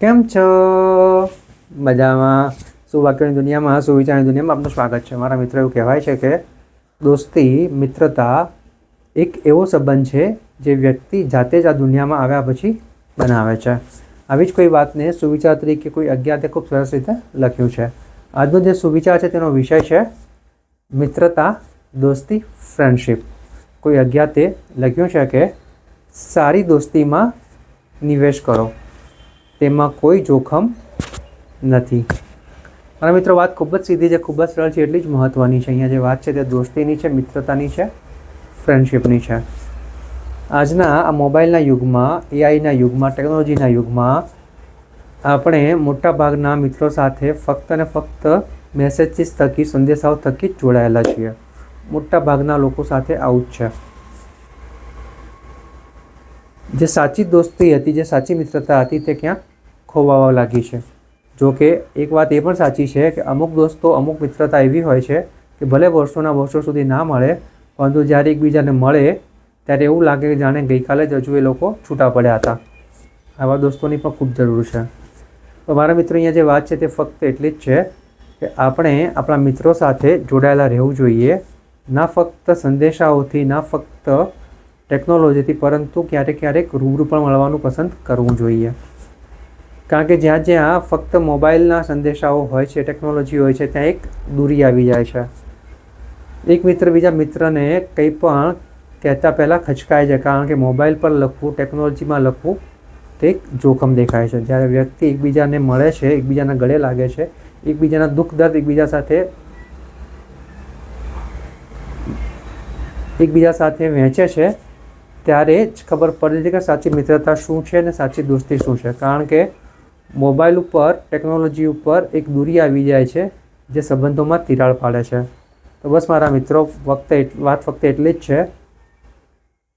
કેમ છો? મજામાં? સુવાક્યોની દુનિયામાં, સુવિચારની દુનિયામાં આપનું સ્વાગત છે. મારા મિત્રો એવું કહેવાય છે કે દોસ્તી, મિત્રતા એક એવો સંબંધ છે જે વ્યક્તિ જાતે જ આ દુનિયામાં આવ્યા પછી બનાવે છે. આવી જ કોઈ વાતને સુવિચાર તરીકે કોઈ અજ્ઞાતે ખૂબ સરસ રીતે લખ્યું છે. આજનો જે સુવિચાર છે તેનો વિષય છે મિત્રતા, દોસ્તી, ફ્રેન્ડશિપ. કોઈ અજ્ઞાતે લખ્યું છે કે સારી દોસ્તીમાં નિવેશ કરો, તેમાં કોઈ જોખમ નથી. મારા મિત્રો, વાત ખૂબ જ સીધી છે, ખૂબ જ સરળ છે, એટલી જ મહત્ત્વની છે. અહીંયા જે વાત છે તે દોસ્તીની છે, મિત્રતાની છે, ફ્રેન્ડશિપની છે. આજના આ મોબાઈલના યુગમાં, એઆઈના યુગમાં, ટેકનોલોજીના યુગમાં આપણે મોટાભાગના મિત્રો સાથે ફક્ત ને ફક્ત મેસેજીસ થકી, સંદેશાઓ થકી જ જોડાયેલા છીએ. મોટાભાગના લોકો સાથે આવું જ છે. જે સાચી દોસ્તી હતી, જે સાચી મિત્રતા હતી, તે ક્યાંક ખોવાવા લાગી છે. જો કે એક વાત એ પણ સાચી છે કે અમુક દોસ્તો, અમુક મિત્રતા એવી હોય છે કે ભલે વર્ષોના વર્ષો સુધી ના મળે, પરંતુ જ્યારે એકબીજાને મળે ત્યારે એવું લાગે કે જાણે ગઈકાલે જ હજુ એ લોકો છૂટા પડ્યા હતા. આવા દોસ્તોની પણ ખૂબ જરૂર છે. તો મારા મિત્રો, અહીંયા જે વાત છે તે ફક્ત એટલી જ છે કે આપણે આપણા મિત્રો સાથે જોડાયેલા રહેવું જોઈએ. ના ફક્ત સંદેશાઓથી, ના ફક્ત ટેકનોલોજીથી, પરંતુ ક્યારેક ક્યારેક રૂબરૂ પણ મળવાનું પસંદ કરવું જોઈએ. કારણ કે જ્યાં જ્યાં ફક્ત મોબાઈલના સંદેશાઓ હોય છે, ટેકનોલોજી હોય છે, ત્યાં એક દૂરી આવી જાય છે. એક મિત્ર બીજા મિત્રને કંઈ પણ કહેતા પહેલાં ખચકાય છે, કારણ કે મોબાઈલ પર લખવું, ટેકનોલોજીમાં લખવું તે એક જોખમ દેખાય છે. જ્યારે વ્યક્તિ એકબીજાને મળે છે, એકબીજાના ગળે લાગે છે, એકબીજાના દુઃખ દર્દ એકબીજા સાથે વહેંચે છે, ત્યારે જ ખબર પડે છે કે સાચી મિત્રતા શું છે અને સાચી દોસ્તી શું છે. કારણ કે મોબાઈલ ઉપર, ટેકનોલોજી ઉપર એક દૂરી આવી જાય છે જે સંબંધોમાં તિરાડ પાડે છે. તો બસ મારા મિત્રો, વાત ફક્ત એટલી જ છે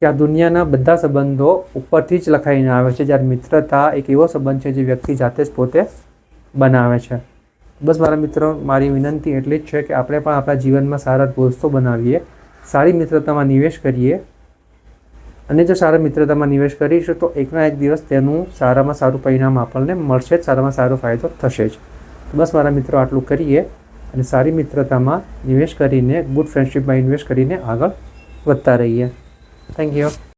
કે આ દુનિયાના બધા સંબંધો ઉપરથી જ લખાઈને આવે છે, જ્યારે મિત્રતા એક એવો સંબંધ છે જે વ્યક્તિ જાતે જ પોતે બનાવે છે. બસ મારા મિત્રો, મારી વિનંતી એટલી જ છે કે આપણે પણ આપણા જીવનમાં સારા દોસ્તો બનાવીએ, સારી મિત્રતામાં નિવેશ કરીએ. અને જો સારા મિત્રતામાં નિવેશ કરીશું તો એકના એક દિવસ તેનું સારામાં સારું પરિણામ આપણને મળશે જ, સારામાં સારો ફાયદો થશે જ. બસ મારા મિત્રો, આટલું કરીએ અને સારી મિત્રતામાં નિવેશ કરીને, ગુડ ફ્રેન્ડશિપમાં ઇન્વેસ્ટ કરીને આગળ વધતા રહીએ. Thank you.